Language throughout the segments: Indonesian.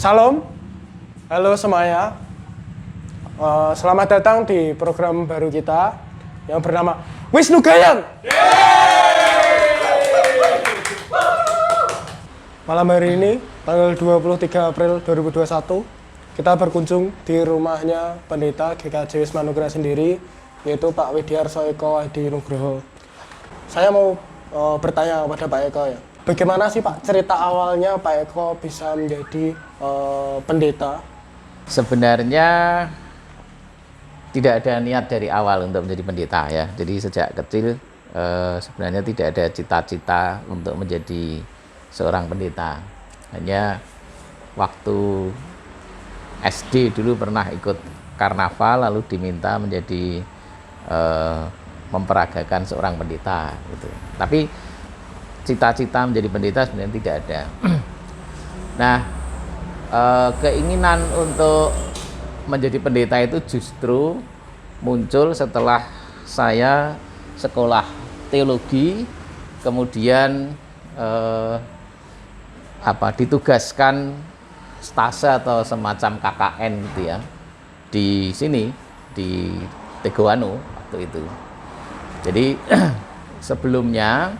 Salam, halo semuanya. Selamat datang di program baru kita yang bernama Wisnu Gayam. Malam hari ini, tanggal 23 April 2021, kita berkunjung di rumahnya Pendeta GKJ Wisma Nugraha sendiri, yaitu Pak Widiarso Eko Hadi Nugroho. Saya mau bertanya kepada Pak Eko ya. Bagaimana sih Pak cerita awalnya Pak Eko bisa menjadi pendeta? Sebenarnya tidak ada niat dari awal untuk menjadi pendeta ya. Jadi sejak kecil sebenarnya tidak ada cita-cita untuk menjadi seorang pendeta. Hanya waktu SD dulu pernah ikut karnaval lalu diminta menjadi memperagakan seorang pendeta gitu. Tapi cita-cita menjadi pendeta sebenarnya tidak ada. Nah, keinginan untuk menjadi pendeta itu justru muncul setelah saya sekolah teologi, kemudian ditugaskan stase atau semacam KKN gitu ya di sini di Teguhanu waktu itu. Jadi sebelumnya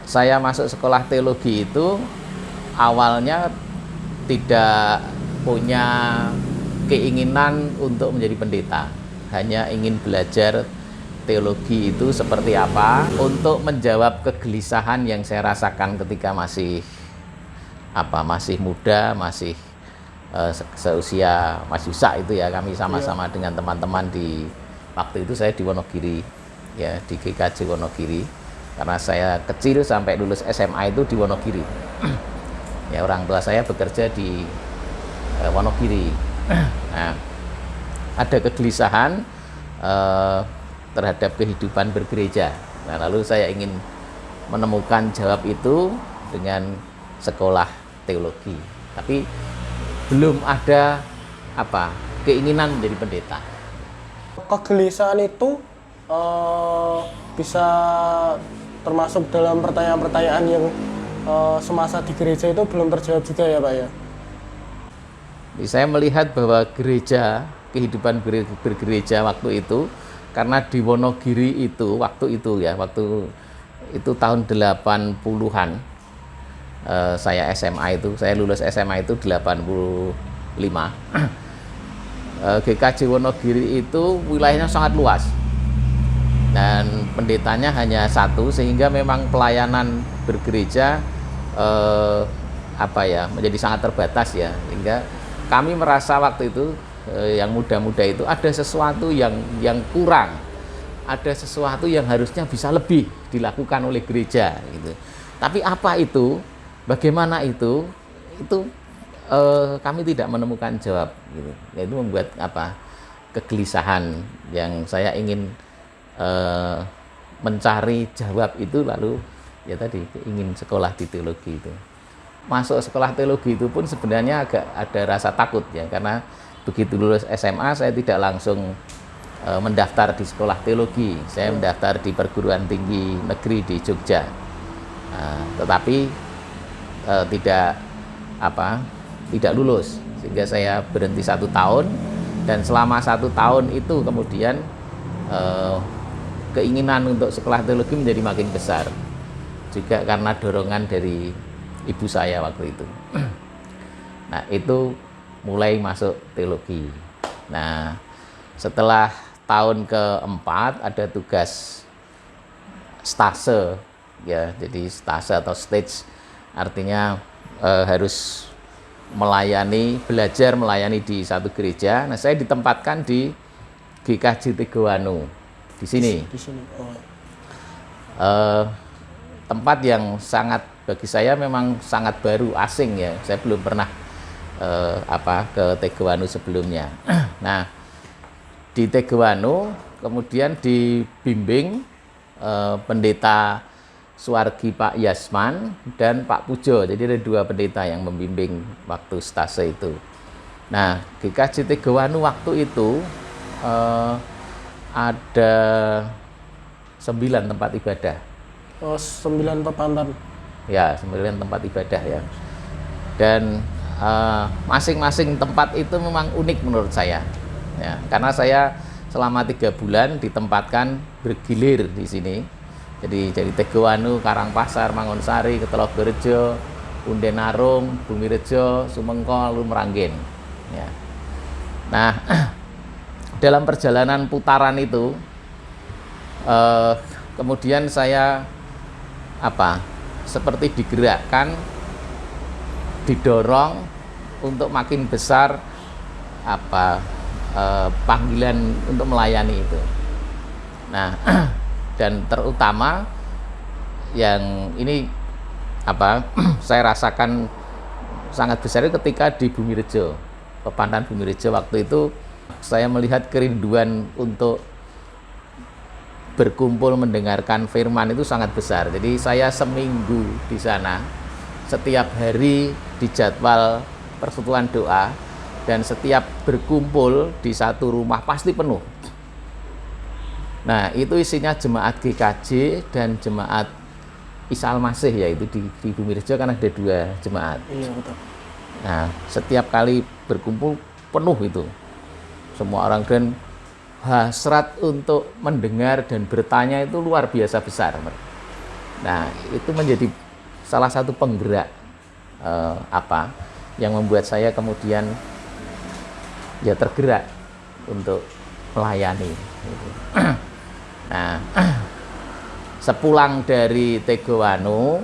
saya masuk sekolah teologi itu awalnya tidak punya keinginan untuk menjadi pendeta, hanya ingin belajar teologi itu seperti apa untuk menjawab kegelisahan yang saya rasakan ketika masih muda, masih seusia Mas Yusak itu ya, kami sama-sama dengan teman-teman di waktu itu saya di Wonogiri ya, di GKJ Wonogiri, karena saya kecil sampai lulus SMA itu di Wonogiri. Ya, orang tua saya bekerja di Wonogiri. Nah, ada kegelisahan terhadap kehidupan bergereja. Nah, lalu saya ingin menemukan jawab itu dengan sekolah teologi. Tapi belum ada keinginan menjadi pendeta. Kegelisahan itu bisa termasuk dalam pertanyaan-pertanyaan yang semasa di gereja itu belum terjawab juga ya Pak ya? Saya melihat bahwa gereja, kehidupan bergereja waktu itu, karena di Wonogiri itu, waktu itu tahun 80-an, saya lulus SMA itu 85. GKJ Wonogiri itu wilayahnya sangat luas dan pendetanya hanya satu, sehingga memang pelayanan bergereja menjadi sangat terbatas ya, sehingga kami merasa waktu itu yang muda-muda itu ada sesuatu yang kurang, ada sesuatu yang harusnya bisa lebih dilakukan oleh gereja gitu. Tapi apa itu, bagaimana itu kami tidak menemukan jawab gitu. Itu membuat kegelisahan yang saya ingin mencari jawab itu, lalu ya tadi ingin sekolah di teologi itu. Masuk sekolah teologi itu pun sebenarnya agak ada rasa takut ya, karena begitu lulus SMA saya tidak langsung mendaftar di sekolah teologi. Saya mendaftar di perguruan tinggi negeri di Jogja. Tetapi tidak lulus, sehingga saya berhenti 1 tahun, dan selama 1 tahun itu kemudian keinginan untuk sekolah teologi menjadi makin besar, juga karena dorongan dari ibu saya waktu itu. Nah, itu mulai masuk teologi. Nah, setelah tahun keempat ada tugas stase ya, jadi stase atau stage artinya harus belajar melayani di satu gereja. Nah, saya ditempatkan di GKJ Teguhanu di sini. Tempat yang bagi saya memang sangat baru, asing ya. Saya belum pernah ke Teguhanu sebelumnya. Nah, di Teguhanu kemudian dibimbing pendeta Suwargi Pak Yasman dan Pak Pujo. Jadi ada 2 pendeta yang membimbing waktu stase itu. Nah, GKJ Teguhanu waktu itu ada 9 tempat ibadah. Oh, 9 pepantan. Ya, 9 tempat ibadah ya. Dan masing-masing tempat itu memang unik menurut saya, ya, karena saya selama 3 bulan ditempatkan bergilir di sini. Jadi dari Tegowanu, Karangpasar, Mangonsari, Ketologorejo, Undenarum, Bumirejo, Sumengko, lalu Meranggen. Ya. Nah, dalam perjalanan putaran itu, kemudian saya seperti digerakkan, didorong untuk makin besar panggilan untuk melayani itu. Nah, dan terutama yang ini saya rasakan sangat besar ketika di Bumirejo, Pepandan Bumirejo. Waktu itu saya melihat kerinduan untuk berkumpul mendengarkan firman itu sangat besar. Jadi saya seminggu di sana, setiap hari dijadwal persekutuan doa, dan setiap berkumpul di satu rumah pasti penuh. Nah, itu isinya jemaat GKJ dan jemaat Isa Al-Masih, yaitu di Bumirejo kan ada 2 jemaat. Iya, betul. Nah, setiap kali berkumpul penuh itu. Semua orang dan hasrat untuk mendengar dan bertanya itu luar biasa besar. Nah, itu menjadi salah satu penggerak yang membuat saya kemudian ya tergerak untuk melayani. Nah, sepulang dari Tegowanu,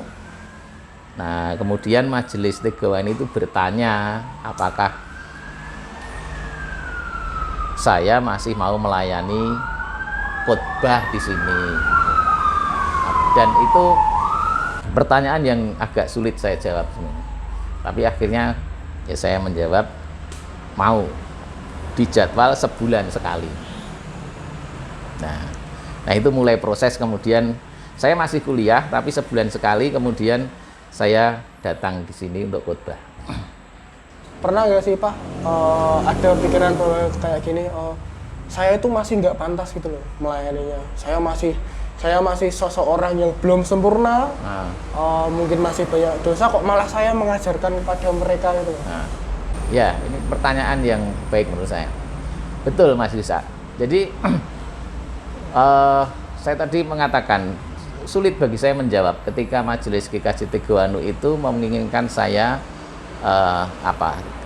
nah kemudian majelis Tegowanu itu bertanya apakah saya masih mau melayani khotbah di sini. Dan itu pertanyaan yang agak sulit saya jawab sebenarnya. Tapi akhirnya ya saya menjawab mau, dijadwal sebulan sekali. Nah itu mulai proses, kemudian saya masih kuliah tapi sebulan sekali kemudian saya datang di sini untuk khotbah. Pernah nggak sih Pak ada pikiran bahwa kayak gini, saya itu masih nggak pantas gitu loh melayaninya. Saya masih sosok orang yang belum sempurna, mungkin masih banyak dosa, kok malah saya mengajarkan kepada mereka gitu. Nah, ya ini pertanyaan yang baik menurut saya. Betul Mas Lisa. Jadi saya tadi mengatakan sulit bagi saya menjawab ketika majelis GKJ Tegowanu itu menginginkan saya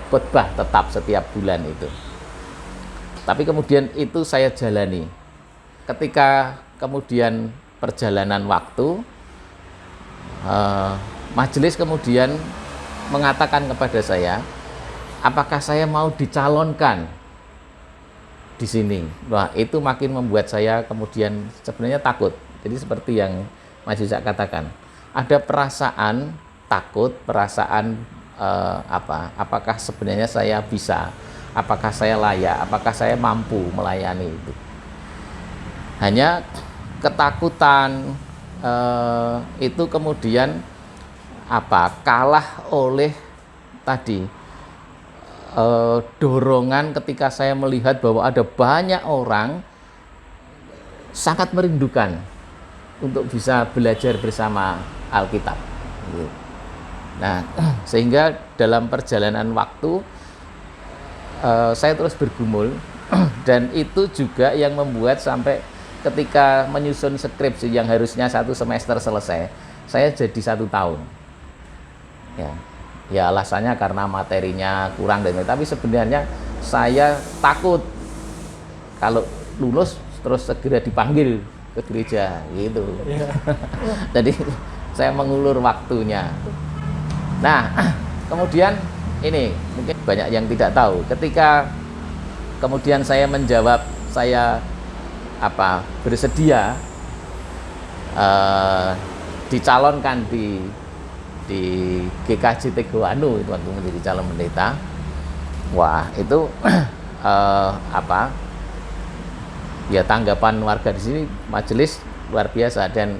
khotbah tetap setiap bulan itu. Tapi kemudian itu saya jalani. Ketika kemudian perjalanan waktu, majelis kemudian mengatakan kepada saya, apakah saya mau dicalonkan di sini. Wah, itu makin membuat saya kemudian sebenarnya takut. Jadi seperti yang Mas Yusak katakan, ada perasaan takut, perasaan apakah sebenarnya saya bisa, apakah saya layak, apakah saya mampu melayani itu. Hanya ketakutan itu kemudian kalah oleh tadi dorongan ketika saya melihat bahwa ada banyak orang sangat merindukan untuk bisa belajar bersama Alkitab. Nah, sehingga dalam perjalanan waktu saya terus bergumul dan itu juga yang membuat sampai ketika menyusun skripsi yang harusnya 1 semester selesai, saya jadi 1 tahun. Ya alasannya karena materinya kurang dan tapi sebenarnya saya takut kalau lulus terus segera dipanggil ke gereja gitu. Yeah. Jadi saya mengulur waktunya. Nah, kemudian ini mungkin banyak yang tidak tahu. Ketika kemudian saya menjawab saya bersedia dicalonkan di GKJ Tegowanu itu waktu menjadi calon pendeta. Wah, itu ya tanggapan warga di sini majelis luar biasa. Dan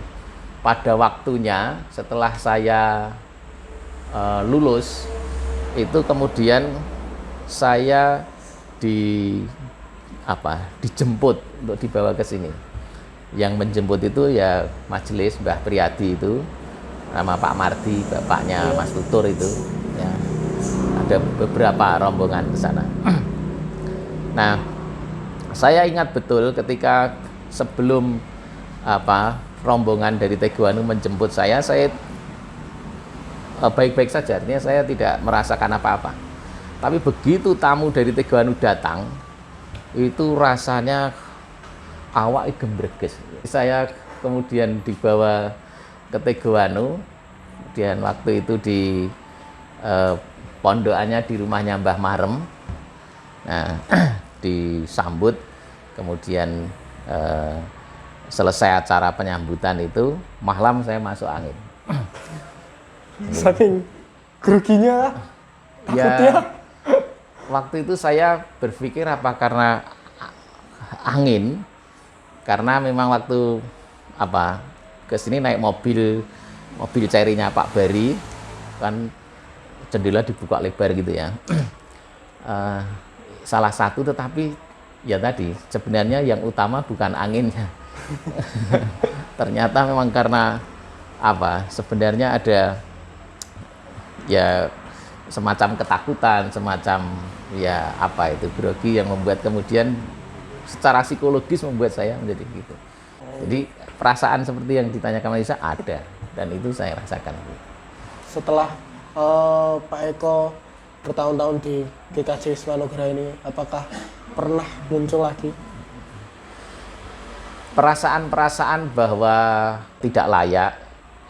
pada waktunya setelah saya lulus itu kemudian saya dijemput untuk dibawa ke sini. Yang menjemput itu ya majelis Mbah Priyadi itu, nama Pak Mardi, bapaknya Mas Tutur itu ya. ada beberapa rombongan ke sana. Nah, saya ingat betul ketika sebelum rombongan dari Teguhanu menjemput saya baik-baik saja, artinya saya tidak merasakan apa-apa. Tapi begitu tamu dari Teguhanu datang, itu rasanya awak gembreges. Saya kemudian dibawa ke Teguhanu, kemudian waktu itu di pondokannya di rumahnya Mbah Marem. Nah, disambut, kemudian selesai acara penyambutan itu, malam saya masuk angin. Saking groginya, takutnya. Waktu itu saya berpikir apa karena angin, karena memang waktu ke sini naik mobil cerinya Pak Bari, kan jendela dibuka lebar gitu ya. Salah satu, tetapi ya tadi sebenarnya yang utama bukan anginnya. Ternyata memang karena sebenarnya ada ya semacam ketakutan, semacam ya grogi yang membuat kemudian secara psikologis membuat saya menjadi gitu. Jadi perasaan seperti yang ditanyakan Marisa ada, dan itu saya rasakan. Setelah Pak Eko bertahun-tahun di GKJ Wisma Nugraha ini, apakah pernah muncul lagi perasaan-perasaan bahwa tidak layak?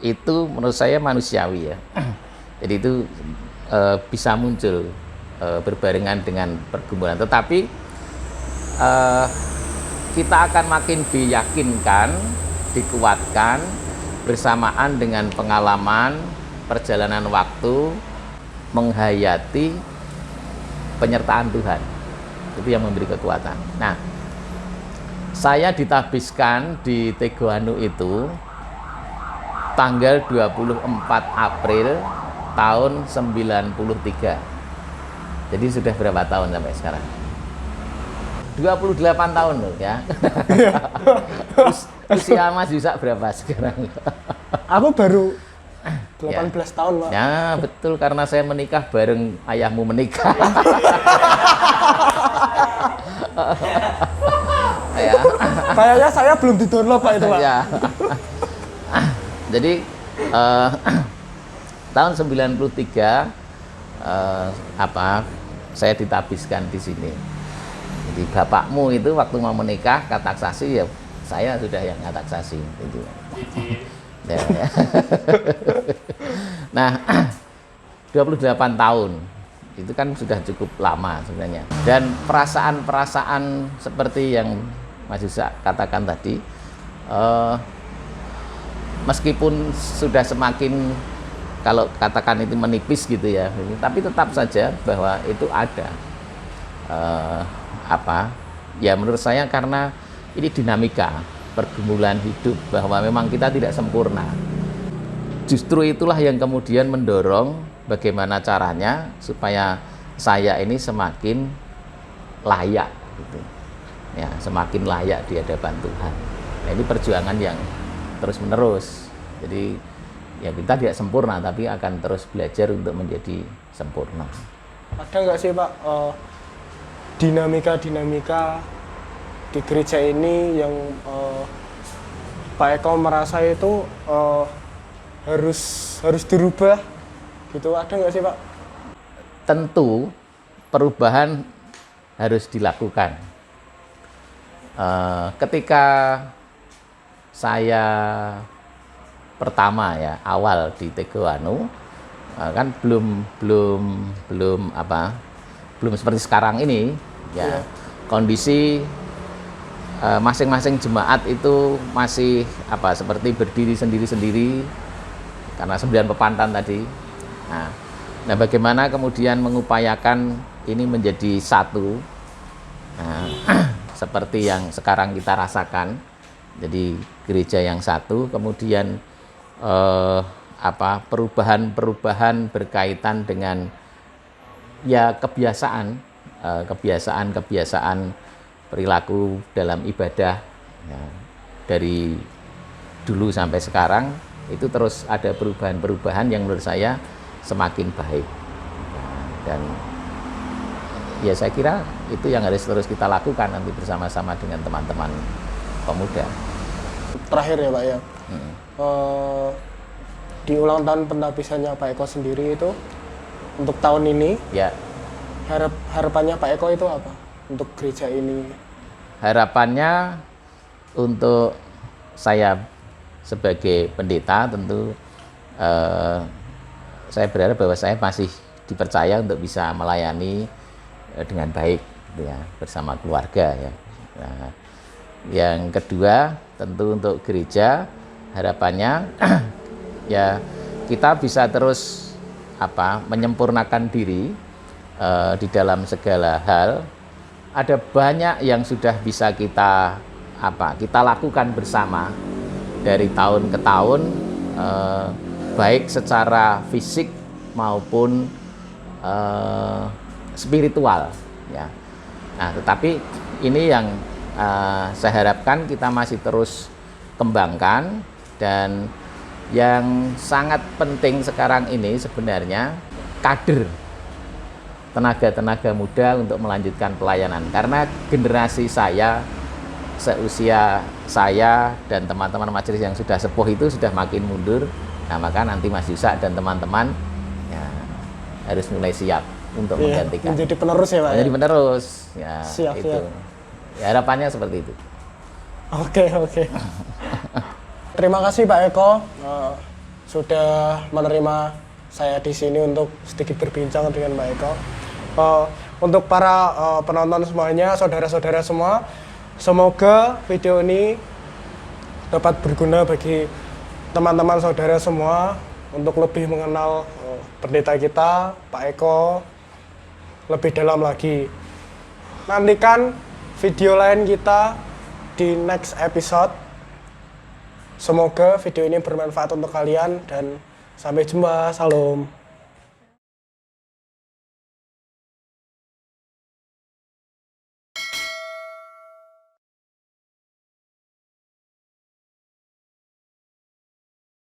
Itu menurut saya manusiawi ya. Jadi itu bisa muncul berbarengan dengan pergumulan, tetapi kita akan makin diyakinkan, dikuatkan bersamaan dengan pengalaman perjalanan waktu, menghayati penyertaan Tuhan. Itu yang memberi kekuatan. Nah, saya ditabiskan di Teguhanu itu tanggal 24 April tahun 93. Jadi sudah berapa tahun sampai sekarang? 28 tahun loh ya. Usia Mas Yusak berapa sekarang? Aku baru 18 tahun, Pak. Ya, betul, karena saya menikah bareng ayahmu menikah. Ya. Kayaknya saya belum di-download, Pak, itu, Pak. Ya. Jadi tahun 93 saya ditabiskan di sini. Jadi bapakmu itu waktu mau menikah katak saksi, ya saya sudah yang katak saksi itu. Ya. Nah, 28 tahun itu kan sudah cukup lama sebenarnya. Dan perasaan-perasaan seperti yang Mas Yusak katakan tadi, meskipun sudah semakin, kalau katakan itu menipis gitu ya, tapi tetap saja bahwa itu ada. Ya menurut saya karena ini dinamika pergumulan hidup, bahwa memang kita tidak sempurna. Justru itulah yang kemudian mendorong bagaimana caranya supaya saya ini semakin layak gitu. Ya, semakin layak di hadapan Tuhan. Nah, ini perjuangan yang terus menerus. Jadi ya kita tidak sempurna, tapi akan terus belajar untuk menjadi sempurna. Ada nggak sih, Pak, dinamika di gereja ini yang Pak Eko merasa itu harus dirubah gitu? Ada nggak sih, Pak? Tentu perubahan harus dilakukan. Ketika saya pertama ya awal di Teguhanu, kan belum seperti sekarang ini ya. Kondisi masing-masing jemaat itu masih seperti berdiri sendiri-sendiri karena 9 pepantan tadi. Nah, bagaimana kemudian mengupayakan ini menjadi satu, seperti yang sekarang kita rasakan. Jadi gereja yang satu, kemudian perubahan berkaitan dengan ya kebiasaan perilaku dalam ibadah ya, dari dulu sampai sekarang itu terus ada perubahan-perubahan yang menurut saya semakin baik. Dan ya saya kira itu yang harus terus kita lakukan nanti bersama-sama dengan teman-teman pemuda. Terakhir ya Pak ya, di ulang tahun pentabisannya Pak Eko sendiri itu untuk tahun ini, Ya, harapannya Pak Eko itu apa untuk gereja ini? harapannya untuk saya sebagai pendeta tentu saya berharap bahwa saya masih dipercaya untuk bisa melayani dengan baik gitu ya, bersama keluarga ya. Nah, yang kedua tentu untuk gereja harapannya ya kita bisa terus menyempurnakan diri di dalam segala hal. Ada banyak yang sudah bisa kita lakukan bersama dari tahun ke tahun, baik secara fisik maupun spiritual ya. Nah, tetapi ini yang saya harapkan kita masih terus kembangkan, dan yang sangat penting sekarang ini sebenarnya kader, tenaga-tenaga muda untuk melanjutkan pelayanan, karena generasi saya seusia saya dan teman-teman majelis yang sudah sepuh itu sudah makin mundur. Nah, maka nanti Mas Yusak dan teman-teman ya, harus mulai siap untuk menggantikan. Menjadi penerus ya Pak? Menjadi penerus ya, siap, itu. Siap. Ya, harapannya seperti itu. Oke. Terima kasih Pak Eko sudah menerima saya di sini untuk sedikit berbincang dengan Pak Eko. Untuk para penonton semuanya, saudara-saudara semua, semoga video ini dapat berguna bagi teman-teman saudara semua untuk lebih mengenal pendeta kita, Pak Eko, lebih dalam lagi. Nantikan video lain kita di next episode. Semoga video ini bermanfaat untuk kalian dan sampai jumpa. Salam.